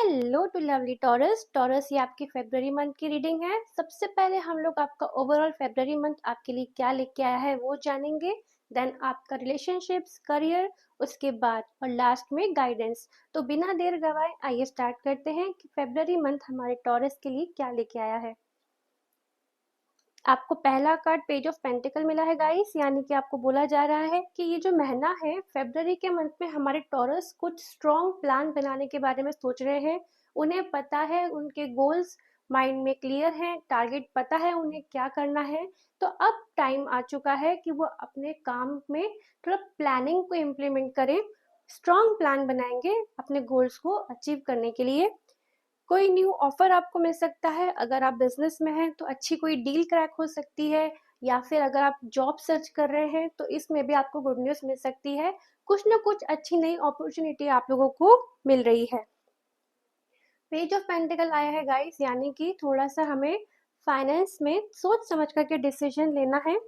Hello to lovely Taurus. Taurus ये आपकी February month की रीडिंग है। सबसे पहले हम लोग आपका ओवरऑल फेब्रुअरी मंथ आपके लिए क्या लेके आया है वो जानेंगे। देन आपका रिलेशनशिप्स, करियर, उसके बाद और लास्ट में गाइडेंस। तो बिना देर गवाए आइए स्टार्ट करते हैं कि फेब्रुअरी मंथ हमारे टॉरस के लिए क्या लेके आया है। आपको पहला कार्ड पेज ऑफ पेंटिकल मिला है गाइस, यानी कि आपको बोला जा रहा है कि ये जो महीना है फेब्रुअरी के मंथ में हमारे टॉरस कुछ स्ट्रॉन्ग प्लान बनाने के बारे में सोच रहे हैं। उन्हें पता है, उनके गोल्स माइंड में क्लियर हैं, टारगेट पता है उन्हें क्या करना है। तो अब टाइम आ चुका है कि वो अपने काम में थोड़ा प्लानिंग को इम्प्लीमेंट करें, स्ट्रॉन्ग प्लान बनाएंगे अपने गोल्स को अचीव करने के लिए। कोई न्यू ऑफर आपको मिल सकता है, अगर आप बिजनेस में हैं तो अच्छी कोई डील क्रैक हो सकती है, या फिर अगर आप जॉब सर्च कर रहे हैं तो इसमें भी आपको गुड न्यूज़ मिल सकती है। कुछ ना कुछ अच्छी नई अपॉर्चुनिटी आप लोगों को मिल रही है। पेज ऑफ पेंटिकल आया है गाइस, यानी कि थोड़ा सा हमें फाइनेंस में सोच समझ करके डिसीजन लेना है।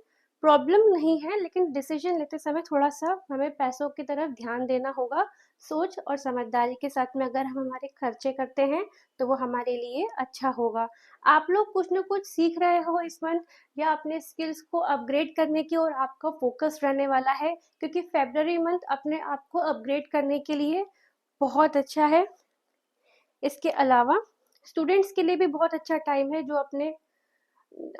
प्रॉब्लम नहीं है, लेकिन डिसीजन लेते समय थोड़ा सा हमें पैसों की तरफ ध्यान देना होगा। सोच और समझदारी के साथ में अगर हम हमारे खर्चे करते हैं तो वो हमारे लिए अच्छा होगा। आप लोग कुछ ना कुछ सीख रहे हो इस मंथ, या अपने स्किल्स को अपग्रेड करने की ओर आपका फोकस रहने वाला है, क्योंकि फेब्रुअरी मंथ अपने आप को अपग्रेड करने के लिए बहुत अच्छा है। इसके अलावा स्टूडेंट्स के लिए भी बहुत अच्छा टाइम है, जो अपने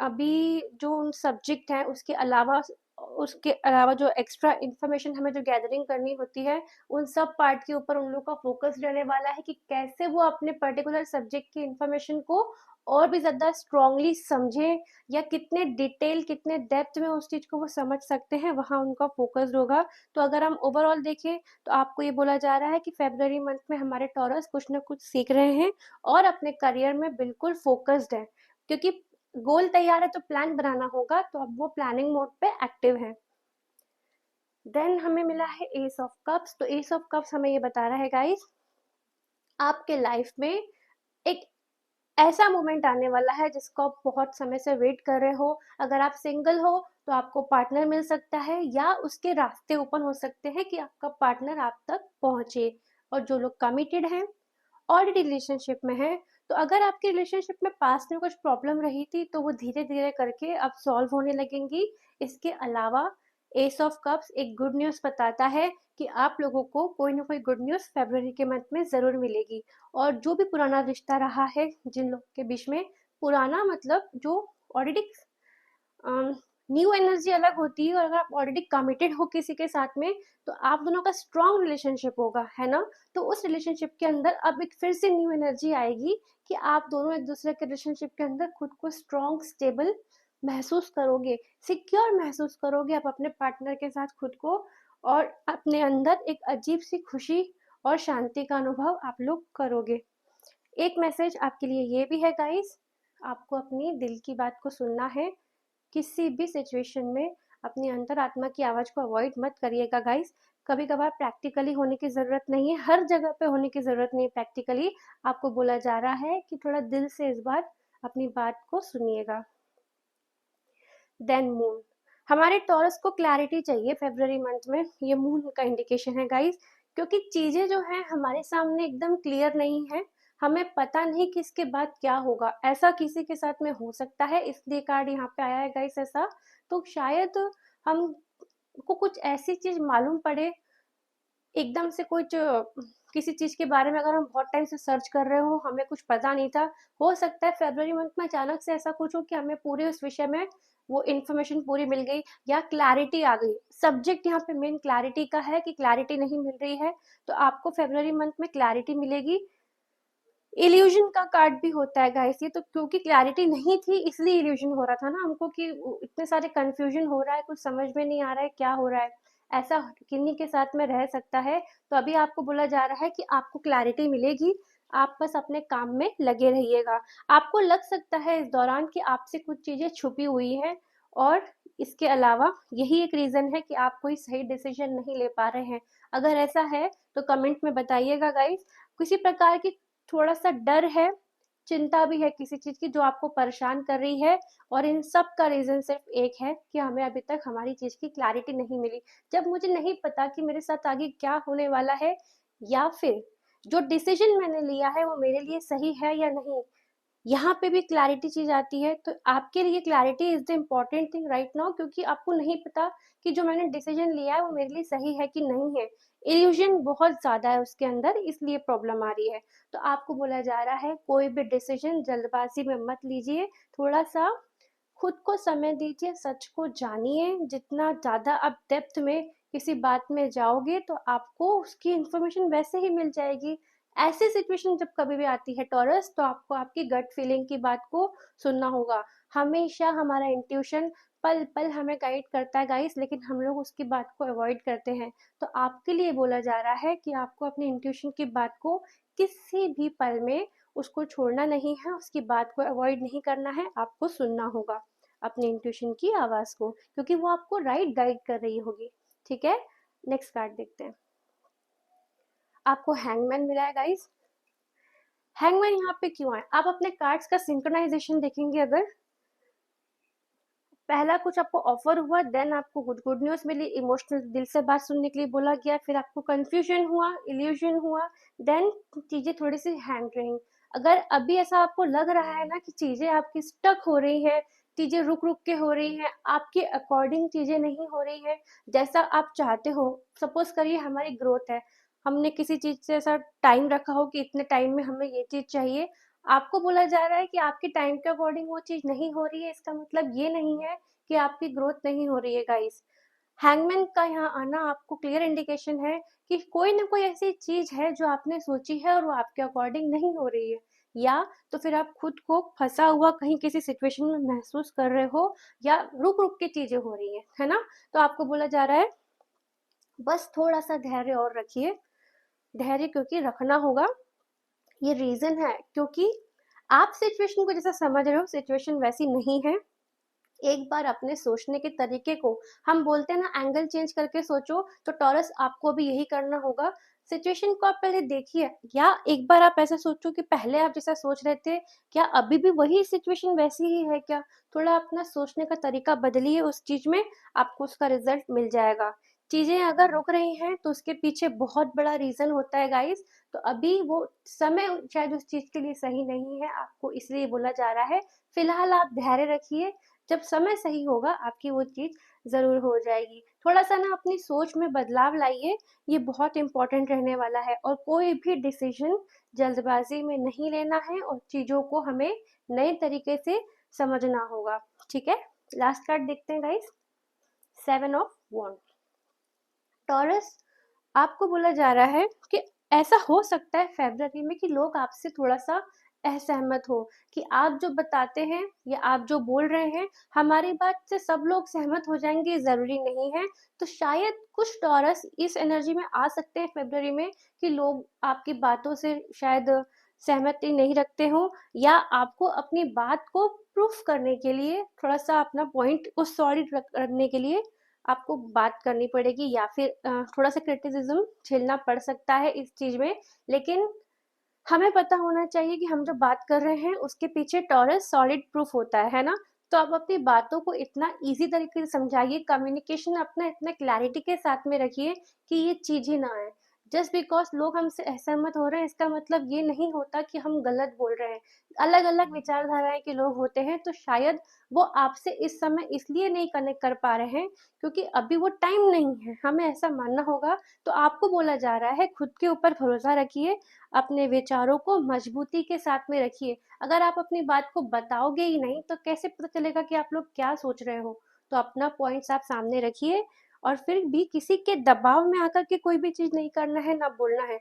अभी जो उन सब्जेक्ट हैं उसके अलावा जो एक्स्ट्रा इन्फॉर्मेशन हमें जो गैदरिंग करनी होती है, उन सब पार्ट के ऊपर उन लोग का फोकस रहने वाला है कि कैसे वो अपने पर्टिकुलर सब्जेक्ट की इन्फॉर्मेशन को और भी ज़्यादा स्ट्रांगली समझें, या कितने डिटेल कितने डेप्थ में उस चीज़ को वो समझ सकते हैं, वहाँ उनका फोकस होगा। तो अगर हम ओवरऑल देखें तो आपको ये बोला जा रहा है कि फेब्रुअरी मंथ में हमारे टॉरस कुछ ना कुछ सीख रहे हैं और अपने करियर में बिल्कुल फोकस्ड है, क्योंकि गोल तैयार है तो प्लान बनाना होगा, तो अब वो प्लानिंग मोड पे एक्टिव है। देन हमें मिला है एस ऑफ कप्स। तो एस ऑफ कप्स हमें ये बता रहा है गाइस, आपके लाइफ में एक ऐसा मोमेंट आने वाला है जिसको आप बहुत समय से वेट कर रहे हो। अगर आप सिंगल हो तो आपको पार्टनर मिल सकता है, या उसके रास्ते ओपन हो सकते हैं कि आपका पार्टनर आप तक पहुंचे। और जो लोग कमिटेड हैं, ऑलरेडी रिलेशनशिप में है, तो अगर आपके रिलेशनशिप में पास्ट में कुछ प्रॉब्लम रही थी तो वो धीरे धीरे करके अब सॉल्व होने लगेंगी। इसके अलावा एस ऑफ कप्स एक गुड न्यूज़ बताता है कि आप लोगों को कोई ना कोई गुड न्यूज़ फेब्रुअरी के मंथ में ज़रूर मिलेगी। और जो भी पुराना रिश्ता रहा है जिन लोग के बीच में, पुराना मतलब जो ऑलरेडी, न्यू एनर्जी अलग होती है, और अगर आप ऑलरेडी कमिटेड हो किसी के साथ में तो आप दोनों का स्ट्रॉन्ग रिलेशनशिप होगा, है ना। तो उस रिलेशनशिप के अंदर अब एक फिर से न्यू एनर्जी आएगी कि आप दोनों एक दूसरे के रिलेशनशिप के अंदर खुद को स्ट्रॉन्ग, स्टेबल महसूस करोगे, सिक्योर महसूस करोगे आप अपने पार्टनर के साथ खुद को, और अपने अंदर एक अजीब सी खुशी और शांति का अनुभव आप लोग करोगे। एक मैसेज आपके लिए ये भी है गाइस, आपको अपनी दिल की बात को सुनना है। किसी भी सिचुएशन में अपनी अंतरात्मा की आवाज़ को अवॉइड मत करिएगा गाइस। कभी कभार प्रैक्टिकली होने की ज़रूरत नहीं है, हर जगह पे होने की ज़रूरत नहीं है प्रैक्टिकली। आपको बोला जा रहा है कि थोड़ा दिल से इस बार अपनी बात को सुनिएगा। देन मून, हमारे टॉरस को क्लैरिटी चाहिए फेब्रुअरी मंथ में, ये मून का इंडिकेशन है गाइस, क्योंकि चीज़ें जो हैं हमारे सामने एकदम क्लियर नहीं है। हमें पता नहीं कि इसके बाद क्या होगा, ऐसा किसी के साथ में हो सकता है, इसलिए कार्ड यहाँ पे आया है गाइस ऐसा। तो शायद हम को कुछ ऐसी चीज मालूम पड़े एकदम से, कुछ किसी चीज के बारे में अगर हम बहुत टाइम से सर्च कर रहे हो, हमें कुछ पता नहीं था, हो सकता है फेब्रुअरी मंथ में अचानक से ऐसा कुछ हो कि हमें पूरे उस विषय में वो इन्फॉर्मेशन पूरी मिल गई, या क्लैरिटी आ गई। सब्जेक्ट यहाँ पे मेन क्लैरिटी का है कि क्लैरिटी नहीं मिल रही है, तो आपको फेब्रुअरी मंथ में क्लैरिटी मिलेगी। इल्यूजन का कार्ड भी होता है गाइस ये, तो क्योंकि क्लैरिटी नहीं थी इसलिए इल्यूजन हो रहा था ना हमको, कि इतने सारे कंफ्यूजन हो रहा है, कुछ समझ में नहीं आ रहा है क्या हो रहा है, ऐसा किन्हीं के साथ में रह सकता है। तो अभी आपको बोला जा रहा है कि आपको क्लैरिटी मिलेगी, आप बस अपने काम में लगे रहिएगा। आपको लग सकता है इस दौरान कि आपसे कुछ चीजें छुपी हुई हैं, और इसके अलावा यही एक रीजन है कि आप कोई सही डिसीजन नहीं ले पा रहे हैं। अगर ऐसा है तो कमेंट में बताइएगा गाइस। किसी प्रकार की थोड़ा सा डर है, चिंता भी है किसी चीज की जो आपको परेशान कर रही है, और इन सब का रीजन सिर्फ एक है कि हमें अभी तक हमारी चीज की क्लैरिटी नहीं मिली। जब मुझे नहीं पता कि मेरे साथ आगे क्या होने वाला है, या फिर जो डिसीजन मैंने लिया है वो मेरे लिए सही है या नहीं, यहाँ पे भी क्लैरिटी चीज आती है। तो आपके लिए clarity is the important thing right now, क्योंकि आपको नहीं पता कि जो मैंने डिसीजन लिया है वो मेरे लिए सही है कि नहीं है। इल्यूजन बहुत ज्यादा है उसके अंदर, इसलिए प्रॉब्लम आ रही है। तो आपको बोला जा रहा है कोई भी डिसीजन जल्दबाजी में मत लीजिए, थोड़ा सा खुद को समय दीजिए, सच को जानिए। जितना ज़्यादा आप डेप्थ में किसी बात में जाओगे तो आपको उसकी इन्फॉर्मेशन वैसे ही मिल जाएगी। ऐसी सिचुएशन जब कभी भी आती है टॉरस, तो आपको आपकी गट फीलिंग की बात को सुनना होगा। हमेशा हमारा इंट्यूशन पल पल हमें गाइड करता है गाइस, लेकिन हम लोग उसकी बात को अवॉइड करते हैं। तो आपके लिए बोला जा रहा है कि आपको अपनी इंट्यूशन की बात को किसी भी पल में उसको छोड़ना नहीं है, उसकी बात को अवॉइड नहीं करना है, आपको सुनना होगा अपने इंट्यूशन की आवाज को, क्योंकि वो आपको राइट गाइड कर रही होगी। ठीक है, नेक्स्ट कार्ड देखते हैं। आपको हैंगमैन मिला है गाइस। हैंगमैन यहाँ पे क्यों है, आप अपने कार्ड्स का सिंक्रोनाइजेशन देखेंगे। अगर पहला कुछ आपको ऑफर हुआ, देन आपको गुड गुड न्यूज मिली, इमोशनल दिल से बात सुनने के लिए बोला गया, फिर आपको कंफ्यूजन हुआ, इल्यूजन हुआ, देन चीजें थोड़ी सी हैंग रही। अगर अभी ऐसा आपको लग रहा है ना कि चीजें आपकी स्टक हो रही है, चीजें रुक रुक के हो रही है, आपके अकॉर्डिंग चीजें नहीं हो रही है जैसा आप चाहते हो। सपोज करिए हमारी ग्रोथ है, हमने किसी चीज से ऐसा टाइम रखा हो कि इतने टाइम में हमें ये चीज चाहिए, आपको बोला जा रहा है कि आपके टाइम के अकॉर्डिंग वो चीज नहीं हो रही है, इसका मतलब ये नहीं है कि आपकी ग्रोथ नहीं हो रही है गाइस। हैंगमैन का यहाँ आना आपको क्लियर इंडिकेशन है कि कोई ना कोई ऐसी चीज है जो आपने सोची है और वो आपके अकॉर्डिंग नहीं हो रही है, या तो फिर आप खुद को फंसा हुआ कहीं किसी सिचुएशन में महसूस कर रहे हो, या रुक रुक के चीजें हो रही है ना। तो आपको बोला जा रहा है बस थोड़ा सा धैर्य और रखिए। धैर्य क्योंकि रखना होगा, ये रीजन है क्योंकि आप सिचुएशन को जैसा समझ रहे हो सिचुएशन वैसी नहीं है। एक बार अपने सोचने के तरीके को, हम बोलते हैं ना एंगल चेंज करके सोचो, तो टॉरस आपको भी यही करना होगा। सिचुएशन को आप पहले देखिए, या एक बार आप ऐसा सोचो कि पहले आप जैसा सोच रहे थे, क्या अभी भी वही सिचुएशन वैसी ही है क्या। थोड़ा अपना सोचने का तरीका बदलिए उस चीज में, आपको उसका रिजल्ट मिल जाएगा। चीजें अगर रुक रही हैं तो उसके पीछे बहुत बड़ा रीजन होता है गाइस। तो अभी वो समय शायद उस चीज के लिए सही नहीं है, आपको इसलिए बोला जा रहा है फिलहाल आप धैर्य रखिए, जब समय सही होगा आपकी वो चीज जरूर हो जाएगी। थोड़ा सा ना अपनी सोच में बदलाव लाइए, ये बहुत इंपॉर्टेंट रहने वाला है। और कोई भी डिसीजन जल्दबाजी में नहीं लेना है, और चीजों को हमें नए तरीके से समझना होगा। ठीक है, लास्ट कार्ड देखते हैं गाइस, 7 ऑफ वॉन्ड। टॉरस, आपको बोला जा रहा है कि ऐसा हो सकता है फरवरी में कि लोग आपसे थोड़ा सा असहमत हो, कि आप जो बताते हैं या आप जो बोल रहे हैं हमारी बात से सब लोग सहमत हो जाएंगे, जरूरी नहीं है। तो शायद कुछ टॉरस इस एनर्जी में आ सकते हैं फरवरी में कि लोग आपकी बातों से शायद सहमति नहीं रखते हो, या आपको अपनी बात को प्रूफ करने के लिए, थोड़ा सा अपना पॉइंट को सॉलिड रखने के लिए आपको बात करनी पड़ेगी, या फिर थोड़ा सा क्रिटिसिज्म झेलना पड़ सकता है इस चीज में। लेकिन हमें पता होना चाहिए कि हम जो बात कर रहे हैं उसके पीछे टॉरस सॉलिड प्रूफ होता है ना। तो आप अपनी बातों को इतना इजी तरीके से समझाइए, कम्युनिकेशन अपना इतना क्लैरिटी के साथ में रखिए कि ये चीज ही ना आए। जस्ट बिकॉज लोग हमसे असहमत हो रहे हैं इसका मतलब ये नहीं होता कि हम गलत बोल रहे हैं। अलग अलग विचारधाराएं के लोग होते हैं, तो शायद वो आपसे इस समय इसलिए नहीं कनेक्ट कर पा रहे हैं क्योंकि अभी वो टाइम नहीं है, हमें ऐसा मानना होगा। तो आपको बोला जा रहा है खुद के ऊपर भरोसा रखिए, अपने विचारों को मजबूती के साथ में रखिए। अगर आप अपनी बात को बताओगे ही नहीं तो कैसे पता चलेगा कि आप लोग क्या सोच रहे हो। तो अपना पॉइंट्स आप सामने रखिए, और फिर भी किसी के दबाव में आकर के कोई भी चीज नहीं करना है ना बोलना है।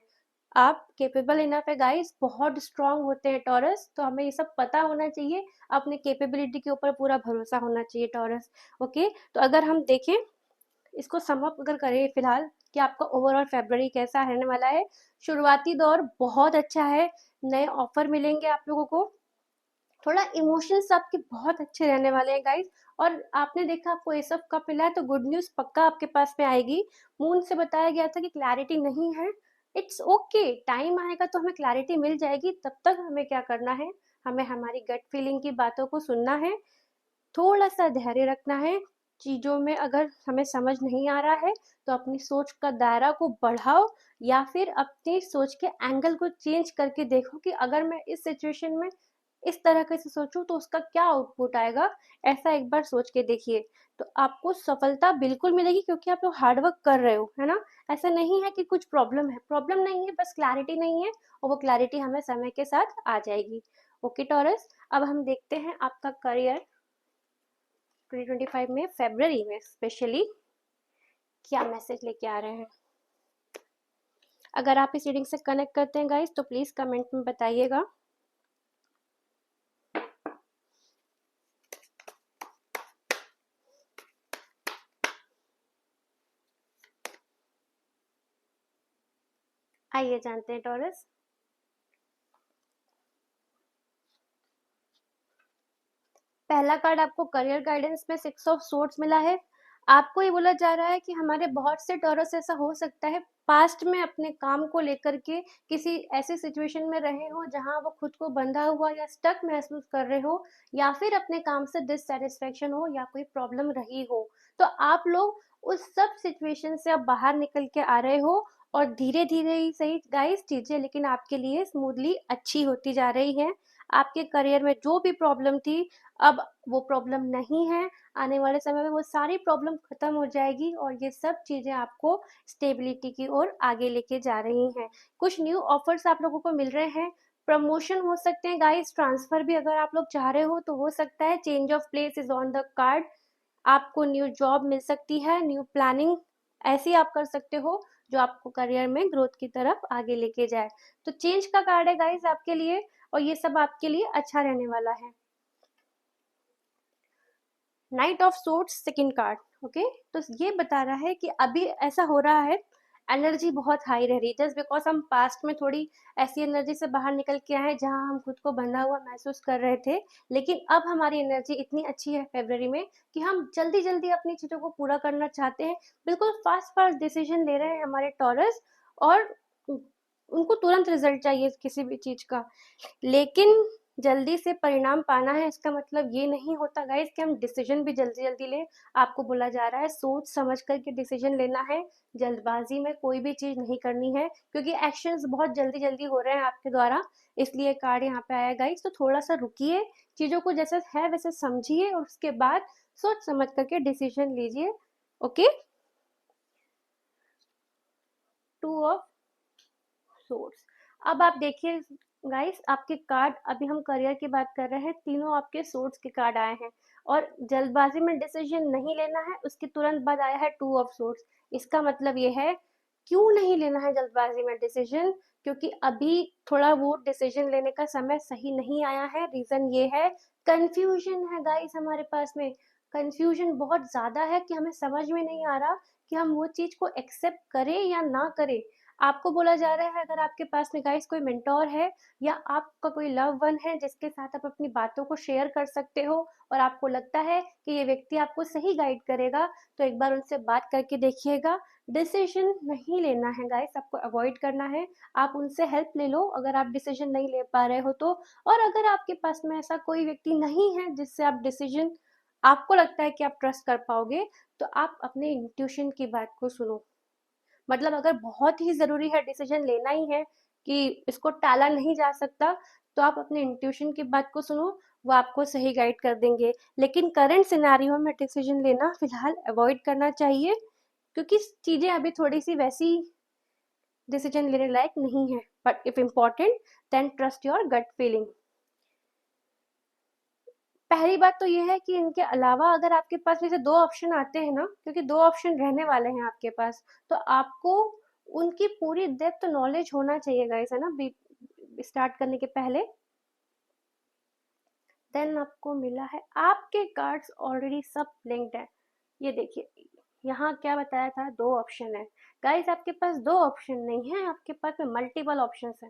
आप केपेबल इनफ है गाइस, बहुत स्ट्रांग होते हैं टॉरस, तो हमें ये सब पता होना चाहिए। अपने कैपेबिलिटी के ऊपर पूरा भरोसा होना चाहिए टॉरस। ओके, तो अगर हम देखें इसको सम अप अगर करें फिलहाल कि आपका ओवरऑल फरवरी कैसा रहने वाला है। शुरुआती दौर बहुत अच्छा है, नए ऑफर मिलेंगे आप लोगों को, थोड़ा इमोशंस आपके बहुत अच्छे रहने वाले हैं गाइस। और आपने देखा आपको एस ऑफ कप मिला है, तो गुड न्यूज पक्का आपके पास में आएगी। मून से बताया गया था कि क्लैरिटी नहीं है, इट्स ओके, टाइम आएगा तो हमें क्लैरिटी मिल जाएगी। तब तक हमें क्या करना है, हमें हमारी गट फीलिंग की बातों को सुनना है, थोड़ा सा धैर्य रखना है, चीज़ों में अगर हमें समझ नहीं आ रहा है तो अपनी सोच का दायरा को बढ़ाओ, या फिर अपनी सोच के एंगल को चेंज करके देखो कि अगर मैं इस सिचुएशन में इस तरह के से सोचूं तो उसका क्या आउटपुट आएगा। ऐसा एक बार सोच के देखिए, तो आपको सफलता बिल्कुल मिलेगी, क्योंकि आप लोग हार्ड वर्क कर रहे हो, है ना। ऐसा नहीं है कि कुछ प्रॉब्लम है, प्रॉब्लम नहीं है, बस क्लैरिटी नहीं है, और वो क्लैरिटी हमें समय के साथ आ जाएगी। ओके टॉरस, अब हम देखते हैं आपका करियर 2025 में, फरवरी में स्पेशली क्या मैसेज लेके आ रहे हैं। अगर आप इस रीडिंग से कनेक्ट करते हैं गाइस तो प्लीज कमेंट में बताइएगा। आइए जानते हैं टॉरस। पहला कार्ड आपको करियर गाइडेंस में 6 ऑफ सोर्ड्स मिला है। आपको ये बोला जा रहा है कि हमारे बहुत से टॉरस ऐसा हो सकता है पास्ट में अपने काम को लेकर के किसी ऐसे सिचुएशन में रहे हो जहां वो खुद को बंधा हुआ या स्टक महसूस कर रहे हो, या फिर अपने काम से डिससेटिस्फेक्शन हो, या कोई प्रॉब्लम रही हो। तो आप लोग उस सब सिचुएशन से अब बाहर निकल के आ रहे हो, और धीरे धीरे ही सही गाइस चीजें लेकिन आपके लिए स्मूथली अच्छी होती जा रही हैं। आपके करियर में जो भी प्रॉब्लम थी अब वो प्रॉब्लम नहीं है। आने वाले समय में वो सारी प्रॉब्लम खत्म हो जाएगी, और ये सब चीजें आपको स्टेबिलिटी की ओर आगे लेके जा रही हैं। कुछ न्यू ऑफर्स आप लोगों को मिल रहे हैं, प्रमोशन हो सकते हैं गाइस, ट्रांसफर भी अगर आप लोग चाह रहे हो तो हो सकता है, change of place is on the card. आपको न्यू जॉब मिल सकती है, न्यू प्लानिंग ऐसी आप कर सकते हो जो आपको करियर में ग्रोथ की तरफ आगे लेके जाए। तो चेंज का कार्ड है गाइस आपके लिए, और ये सब आपके लिए अच्छा रहने वाला है। Night of swords second card. Okay, तो ये बता रहा है कि अभी ऐसा हो रहा है, एनर्जी बहुत हाई रह रही है, जस्ट बिकॉज हम पास्ट में थोड़ी ऐसी एनर्जी से बाहर निकल के आए हैं जहां हम खुद को बंधा हुआ महसूस कर रहे थे। लेकिन अब हमारी एनर्जी इतनी अच्छी है फरवरी में कि हम जल्दी जल्दी अपनी चीजों को पूरा करना चाहते हैं। बिल्कुल फास्ट फास्ट डिसीजन ले रहे हैं हमारे टॉरस, और उनको तुरंत रिजल्ट चाहिए किसी भी चीज का। लेकिन जल्दी से परिणाम पाना है इसका मतलब ये नहीं होता गाइस कि हम डिसीजन भी जल्दी जल्दी लें। आपको बोला जा रहा है सोच समझ करके डिसीजन लेना है, जल्दबाजी में कोई भी चीज नहीं करनी है, क्योंकि एक्शंस बहुत जल्दी जल्दी हो रहे हैं आपके द्वारा। इसलिए कार्ड यहाँ पे आया गाइस, तो थोड़ा सा रुकिए, चीजों को जैसे है वैसे समझिए, और उसके बाद सोच समझ करके डिसीजन लीजिए। Okay, 2 of source. अब आप देखिए गाइस, आपके कार्ड, अभी हम करियर की बात कर रहे हैं, तीनों आपके सोर्स के कार्ड आए हैं, और जल्दबाजी में डिसीजन नहीं लेना है, उसके तुरंत बाद आया है 2 ऑफ सोर्स। इसका मतलब ये है, क्यों नहीं लेना है जल्दबाजी में डिसीजन, क्योंकि अभी थोड़ा वो डिसीजन लेने का समय सही नहीं आया है। रीजन ये है, कंफ्यूजन है गाइस हमारे पास में, कंफ्यूजन बहुत ज्यादा है कि हमें समझ में नहीं आ रहा कि हम वो चीज को एक्सेप्ट करें या ना करें। आपको बोला जा रहा है, अगर आपके पास में गाइस कोई मेंटोर है, या आपका कोई लव वन है जिसके साथ आप अपनी बातों को शेयर कर सकते हो, और आपको लगता है कि ये व्यक्ति आपको सही गाइड करेगा, तो एक बार उनसे बात करके देखिएगा। डिसीजन नहीं लेना है गाइस, आपको अवॉइड करना है। आप उनसे हेल्प ले लो अगर आप डिसीजन नहीं ले पा रहे हो तो। और अगर आपके पास में ऐसा कोई व्यक्ति नहीं है जिससे आप डिसीजन, आपको लगता है कि आप ट्रस्ट कर पाओगे, तो आप अपने इंट्यूशन की बात को सुनो। मतलब अगर बहुत ही ज़रूरी है, डिसीजन लेना ही है कि इसको टाला नहीं जा सकता, तो आप अपने इंट्यूशन की बात को सुनो, वो आपको सही गाइड कर देंगे। लेकिन करंट सिनेरियो में डिसीजन लेना फिलहाल अवॉइड करना चाहिए, क्योंकि चीज़ें अभी थोड़ी-सी वैसी डिसीजन लेने लायक नहीं है। But if important, then trust your gut feeling. पहली बात तो ये है कि इनके अलावा अगर आपके पास जैसे 2 ऑप्शन आते हैं ना, क्योंकि 2 ऑप्शन रहने वाले हैं आपके पास, तो आपको उनकी पूरी डेप्थ नॉलेज होना चाहिए गाइस, है ना, स्टार्ट करने के पहले। देन आपको मिला है, आपके कार्ड्स ऑलरेडी सब लिंक्ड है। ये देखिए, यहाँ क्या बताया था, 2 ऑप्शन है गाइस, आपके पास 2 ऑप्शन नहीं है, आपके पास में मल्टीपल ऑप्शंस है।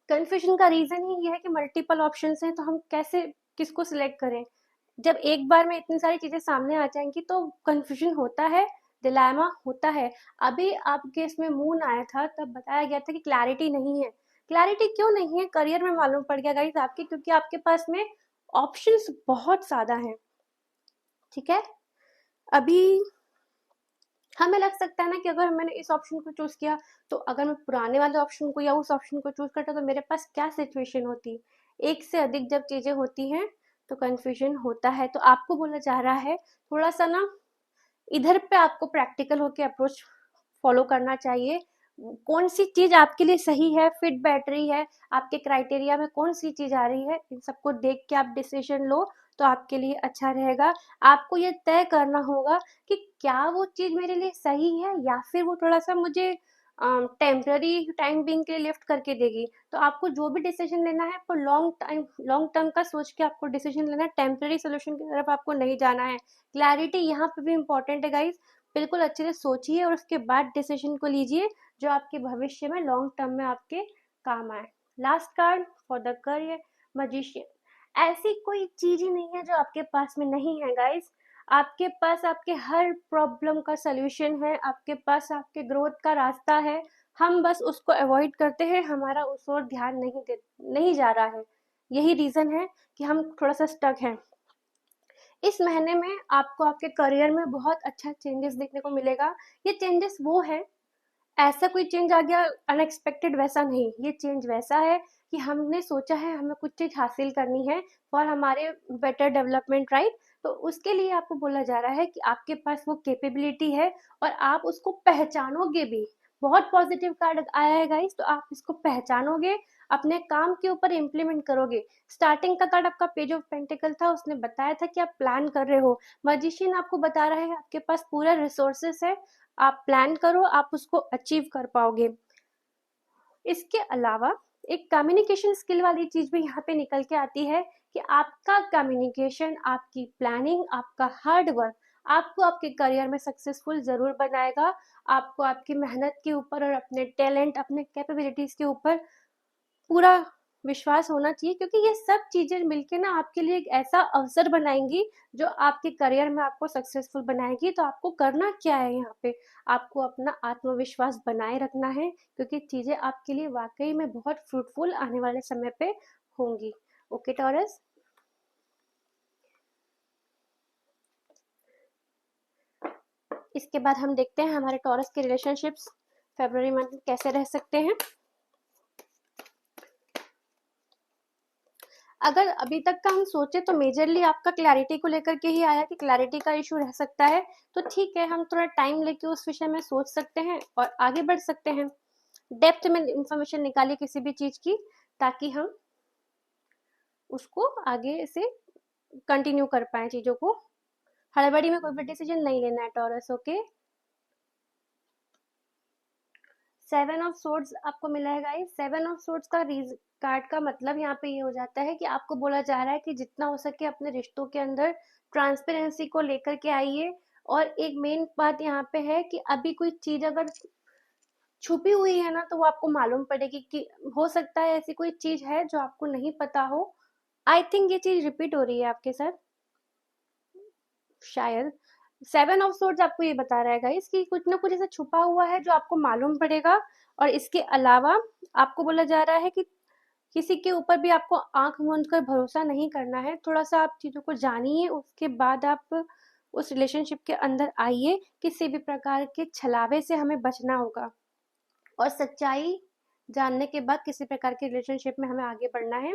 कंफ्यूजन का रीजन ही ये है कि मल्टीपल ऑप्शंस हैं, तो हम कैसे किसको सिलेक्ट करें। जब एक बार में इतनी सारी चीजें सामने आ जाएंगी तो कंफ्यूजन होता है, डिलेमा होता है। अभी आपके इसमें मून आया था, तब बताया गया था कि क्लैरिटी नहीं है। क्लैरिटी क्यों नहीं है, करियर में मालूम पड़ गया गाइस आपके, क्योंकि आपके पास में ऑप्शंस बहुत ज्यादा हैं। ठीक है, अभी हमें लग सकता है ना कि अगर मैंने इस ऑप्शन को चूज़ किया, तो अगर मैं पुराने वाले ऑप्शन को या उस ऑप्शन को चूज़ करता तो मेरे पास क्या सिचुएशन होती? एक से अधिक जब चीज़ें होती हैं, तो कन्फ्यूज़न होता है। तो आपको बोला जा रहा है, थोड़ा-सा ना इधर पे आपको प्रैक्टिकल होके अप्रोच फॉलो करना चाहिए। कौन सी चीज़ आपके लिए सही है, फिट बैठ रही है, आपके क्राइटेरिया में कौन सी चीज़ आ रही है, इन सबको देख के आप डिसीजन लो, तो आपके लिए अच्छा रहेगा। आपको ये तय करना होगा कि क्या वो चीज़ मेरे लिए सही है या फिर वो थोड़ा-सा मुझे टेम्पररी टाइम बीइंग के लिए लिफ्ट करके देगी। तो आपको जो भी डिसीजन लेना है, आपको लॉन्ग टर्म का सोच के आपको डिसीजन लेना है, टेम्पररी सॉल्यूशन की तरफ आपको नहीं जाना है। क्लैरिटी यहाँ पे भी इम्पोर्टेंट है गाइज़। बिल्कुल अच्छे से सोचिए और उसके बाद डिसीजन को लीजिए, जो आपके भविष्य में लॉन्ग टर्म में आपके काम आए। Last card for the career, magician. ऐसी कोई चीज़ ही नहीं है जो आपके पास में नहीं है गाइज़। आपके पास आपके हर प्रॉब्लम का सॉल्यूशन है, आपके पास आपके ग्रोथ का रास्ता है। हम बस उसको अवॉइड करते हैं, हमारा उस ओर ध्यान नहीं जा रहा है। यही रीज़न है कि हम थोड़ा-सा स्टक हैं। इस महीने में आपको आपके करियर में बहुत अच्छा चेंजेस देखने को मिलेगा। ये चेंजेस वो है, ऐसा कोई चेंज आ गया अनएक्सपेक्टेड वैसा नहीं, ये चेंज वैसा है कि हमने सोचा है हमें कुछ चीज़ हासिल करनी है फॉर हमारे बेटर डेवलपमेंट, राइट? तो उसके लिए आपको बोला जा रहा है कि आपके पास वो कैपेबिलिटी है और आप उसको पहचानोगे भी। बहुत पॉजिटिव कार्ड आया है गाइस, तो आप इसको पहचानोगे, अपने काम के ऊपर इम्प्लीमेंट करोगे। स्टार्टिंग का कार्ड आपका पेज ऑफ पेंटिकल था, उसने बताया था कि आप प्लान कर रहे हो। मैजिशियन आपको बता रहा है आपके पास पूरा रिसोर्सेस है, आप प्लान करो, आप उसको अचीव कर पाओगे। इसके अलावा एक कम्युनिकेशन स्किल वाली चीज भी यहाँ पे निकल के आती है कि आपका कम्युनिकेशन, आपकी प्लानिंग, आपका हार्ड वर्क आपको आपके करियर में सक्सेसफुल जरूर बनाएगा। आपको आपकी मेहनत के ऊपर और अपने टैलेंट, अपने कैपेबिलिटीज के ऊपर पूरा विश्वास होना चाहिए, क्योंकि ये सब चीजें मिलके ना आपके लिए एक ऐसा अवसर बनाएंगी जो आपके करियर में आपको सक्सेसफुल बनाएगी। तो आपको करना क्या है यहाँ पे, आपको अपना आत्मविश्वास बनाए रखना है, क्योंकि चीजें आपके लिए वाकई में बहुत फ्रूटफुल आने वाले समय पे होंगी। ओके टॉरस, इसके बाद हम देखते हैं हमारे टॉरस के रिलेशनशिप्स फरवरी मंथ में कैसे रह सकते हैं। अगर अभी तक का हम सोचे तो मेजरली आपका क्लैरिटी को लेकर के ही आया कि क्लैरिटी का इशू रह सकता है। तो ठीक है, हम थोड़ा टाइम लेके उस विषय में सोच सकते हैं और आगे बढ़ सकते हैं। डेप्थ में इंफॉर्मेशन निकालिए किसी भी चीज की, ताकि हम उसको आगे से कंटिन्यू कर पाए चीजों को। हड़बड़ी में कोई भी डिसीजन नहीं लेना है taurus, okay. Seven of swords आपको मिला है गाइस। सेवन ऑफ सोर्ड्स का कार्ड का मतलब यहाँ पे ये हो जाता है कि आपको बोला जा रहा है कि जितना हो सके अपने रिश्तों के अंदर ट्रांसपेरेंसी को लेकर के आइए। और एक मेन बात यहाँ पे है कि अभी कोई चीज अगर छुपी हुई है ना, तो वो आपको मालूम पड़ेगी। कि हो सकता है ऐसी कोई चीज है जो आपको नहीं पता हो। आई थिंक ये चीज रिपीट हो रही है आपके साथ शायद। सेवन ऑफ सोर्ड्स आपको ये बता रहा है गाइस कि कुछ ना कुछ ऐसा छुपा हुआ है जो आपको मालूम पड़ेगा। और इसके अलावा आपको बोला जा रहा है कि किसी के ऊपर भी आपको आंख मूंद कर भरोसा नहीं करना है। थोड़ा सा आप चीजों को जानिए, उसके बाद आप उस रिलेशनशिप के अंदर आइए। किसी भी प्रकार के छलावे से हमें बचना होगा और सच्चाई जानने के बाद किसी प्रकार के रिलेशनशिप में हमें आगे बढ़ना है।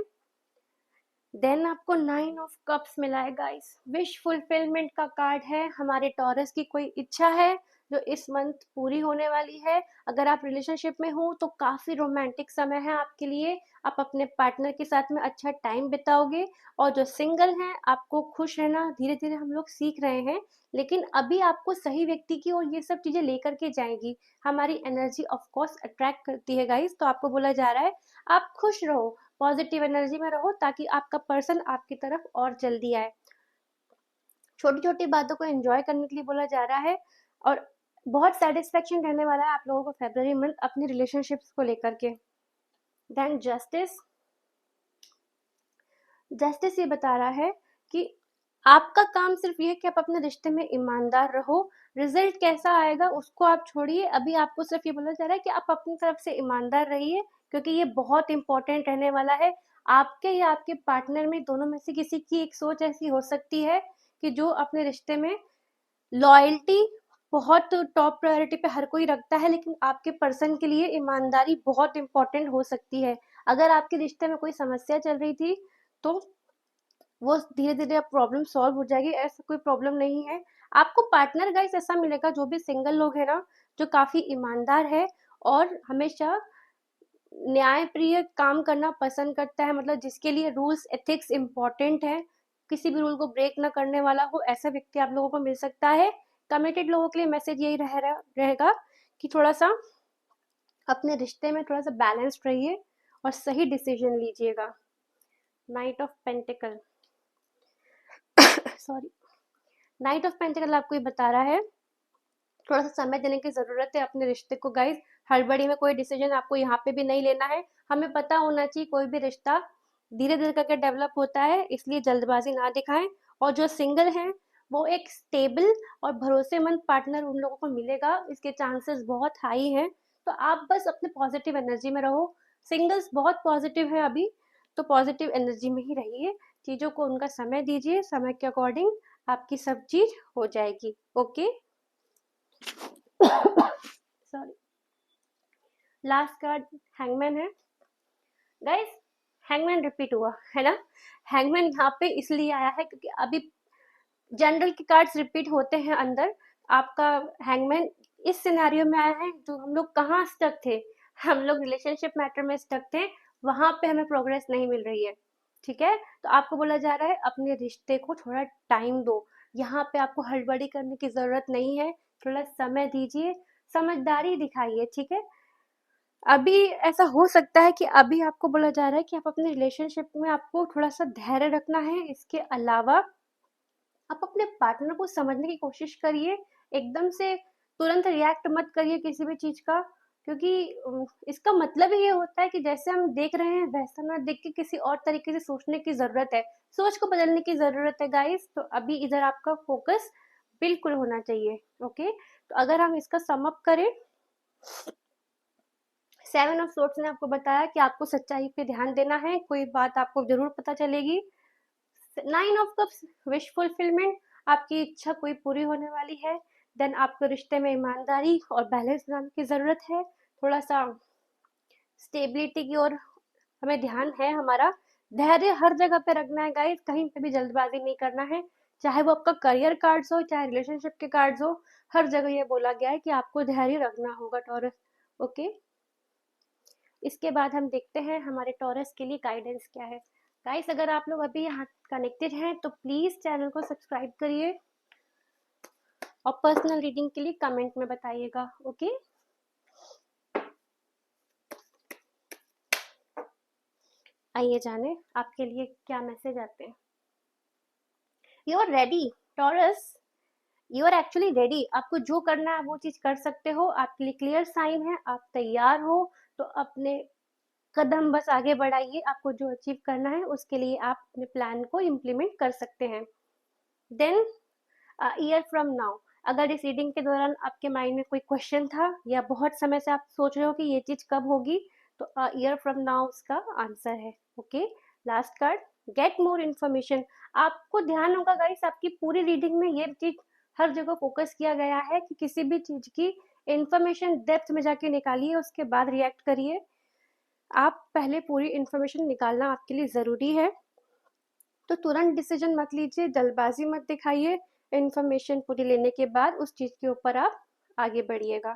देन आपको नाइन ऑफ कप्स मिला है गाइस। विश फुलफिलमेंट का कार्ड है। हमारे टॉरस की कोई इच्छा है जो इस मंथ पूरी होने वाली है। अगर आप रिलेशनशिप में हो तो काफी रोमांटिक समय है आपके लिए। आप अपने पार्टनर के साथ में अच्छा टाइम बिताओगे। और जो सिंगल हैं, आपको खुश रहना धीरे धीरे हम लोग सीख रहे हैं, लेकिन अभी आपको सही व्यक्ति की और ये सब चीजें लेकर के जाएंगी। हमारी एनर्जी ऑफ कोर्स अट्रैक्ट करती है गाइस। तो आपको बोला जा रहा है आप खुश रहो, पॉजिटिव एनर्जी में रहो, ताकि आपका पर्सन आपकी तरफ और जल्दी आए। छोटी छोटी बातों को एंजॉय करने के लिए बोला जा रहा है। और बहुत सेटिस्फेक्शन रहने वाला है आप लोगों को फेब्रुअरी मंथ अपनी रिलेशनशिप्स को लेकर के। Then justice. जस्टिस ये बता रहा है कि आपका काम सिर्फ ये कि आप अपने रिश्ते में ईमानदार रहो। रिजल्ट कैसा आएगा उसको आप छोड़िए, अभी आपको सिर्फ ये बोला जा रहा है कि आप अपनी तरफ से ईमानदार रहिए, क्योंकि ये बहुत इंपॉर्टेंट रहने वाला है। आपके या आपके पार्टनर में दोनों में से किसी की एक सोच ऐसी हो सकती है कि जो अपने रिश्ते में लॉयल्टी बहुत टॉप प्रायोरिटी पे हर कोई रखता है, लेकिन आपके पर्सन के लिए ईमानदारी बहुत इंपॉर्टेंट हो सकती है। अगर आपके रिश्ते में कोई समस्या चल रही थी तो वो धीरे धीरे अब प्रॉब्लम सॉल्व हो जाएगी, ऐसा कोई प्रॉब्लम नहीं है। आपको पार्टनर गाइस ऐसा मिलेगा, जो भी सिंगल लोग है ना, जो काफी ईमानदार है और हमेशा न्यायप्रिय काम करना पसंद करता है, मतलब जिसके लिए रूल्स एथिक्स इम्पोर्टेंट है, किसी भी रूल को ब्रेक ना करने वाला हो, ऐसा व्यक्ति आप लोगों को मिल सकता है। कमिटेड लोगों के लिए मैसेज यही रहेगा कि थोड़ा सा अपने रिश्ते में थोड़ा सा बैलेंस्ड रहिए और सही डिसीजन लीजिएगा। Night of pentacle sorry, night of pentacle आपको ये बता रहा है थोड़ा सा समय देने की जरूरत है अपने रिश्ते को गाइस। हड़बड़ी में कोई डिसीजन आपको यहाँ पे भी नहीं लेना है। हमें पता होना चाहिए कोई भी रिश्ता धीरे धीरे करके डेवलप होता है, इसलिए जल्दबाजी ना दिखाएं। और जो सिंगल हैं वो एक स्टेबल और भरोसेमंद पार्टनर उन लोगों को मिलेगा, इसके चांसेस बहुत हाई हैं। तो आप बस अपने पॉजिटिव एनर्जी में रहो। सिंगल्स बहुत पॉजिटिव है अभी, तो पॉजिटिव एनर्जी में ही रहिए, चीजों को उनका समय दीजिए, समय के अकॉर्डिंग आपकी सब चीज हो जाएगी। Okay sorry, last card hangman है गाइस। हैंगमैन रिपीट हुआ है ना। हैंगमैन यहाँ पे इसलिए आया है क्योंकि अभी जनरल के कार्ड्स रिपीट होते हैं अंदर। आपका हैंगमैन इस सिनेरियो में आया है, जो हम लोग कहाँ स्टक थे, हम लोग रिलेशनशिप मैटर में स्टक थे, वहां पे हमें प्रोग्रेस नहीं मिल रही है। ठीक है, तो आपको बोला जा रहा है अपने रिश्ते को थोड़ा टाइम दो। यहाँ पे आपको हड़बड़ी करने की जरूरत नहीं है, थोड़ा समय दीजिए, समझदारी दिखाइए। ठीक है, अभी ऐसा हो सकता है कि अभी आपको बोला जा रहा है कि आप अपने रिलेशनशिप में आपको थोड़ा सा धैर्य रखना है। इसके अलावा आप अपने पार्टनर को समझने की कोशिश करिए, एकदम से तुरंत रिएक्ट मत करिए किसी भी चीज का, क्योंकि इसका मतलब ये होता है कि जैसे हम देख रहे हैं वैसा ना देख के किसी और तरीके से सोचने की जरूरत है, सोच को बदलने की जरूरत है गाइस। तो अभी इधर आपका फोकस बिल्कुल होना चाहिए। ओके, तो अगर हम इसका सम अप करें, 7 ऑफ सोर्ड्स ने आपको बताया कि आपको सच्चाई पे ध्यान देना है, कोई बात आपको जरूर पता चलेगी। 9 ऑफ कप्स विश फुलफिलमेंट, आपकी इच्छा कोई पूरी होने वाली है। देन आपको रिश्ते में ईमानदारी और बैलेंस बनाने की जरूरत है, थोड़ा सा स्टेबिलिटी की ओर हमें ध्यान है हमारा। धैर्य हर जगह पे रखना है गाइस, कहीं पे भी जल्दबाजी नहीं करना है, चाहे वो आपका करियर कार्ड्स हो चाहे रिलेशनशिप के कार्ड्स हो, हर जगह ये बोला गया है कि आपको धैर्य रखना होगा टॉरस। ओके, इसके बाद हम देखते हैं हमारे टॉरस के लिए गाइडेंस क्या है। गाइस, अगर आप लोग अभी यहाँ कनेक्टेड हैं तो प्लीज चैनल को सब्सक्राइब करिए और पर्सनल रीडिंग के लिए कमेंट में बताइएगा। ओके, आइए जाने आपके लिए क्या मैसेज आते हैं। You are ready Taurus, you are actually ready. आपको जो करना है वो चीज कर सकते हो, आपके लिए क्लियर साइन है, आप तैयार हो। तो अपने कदम बस आगे बढ़ाइए, आपको जो अचीव करना है उसके लिए आप अपने प्लान को इम्प्लीमेंट कर सकते हैं। देन ईयर फ्रॉम नाउ, अगर इस रीडिंग के दौरान आपके माइंड में कोई क्वेश्चन था या बहुत समय से आप सोच रहे हो कि ये चीज कब होगी, तो ईयर फ्रॉम नाउ उसका आंसर है। Okay, last card get more information. आपको ध्यान होगा गाइस, आपकी पूरी रीडिंग में ये चीज हर जगह फोकस किया गया है कि किसी भी चीज की इंफॉर्मेशन डेप्थ में जाके निकालिए, उसके बाद रिएक्ट करिए। आप पहले पूरी इंफॉर्मेशन निकालना आपके लिए जरूरी है, तो तुरंत डिसीजन मत लीजिए, जल्दबाजी मत दिखाइए। इंफॉर्मेशन पूरी लेने के बाद उस चीज के ऊपर आप आगे बढ़िएगा।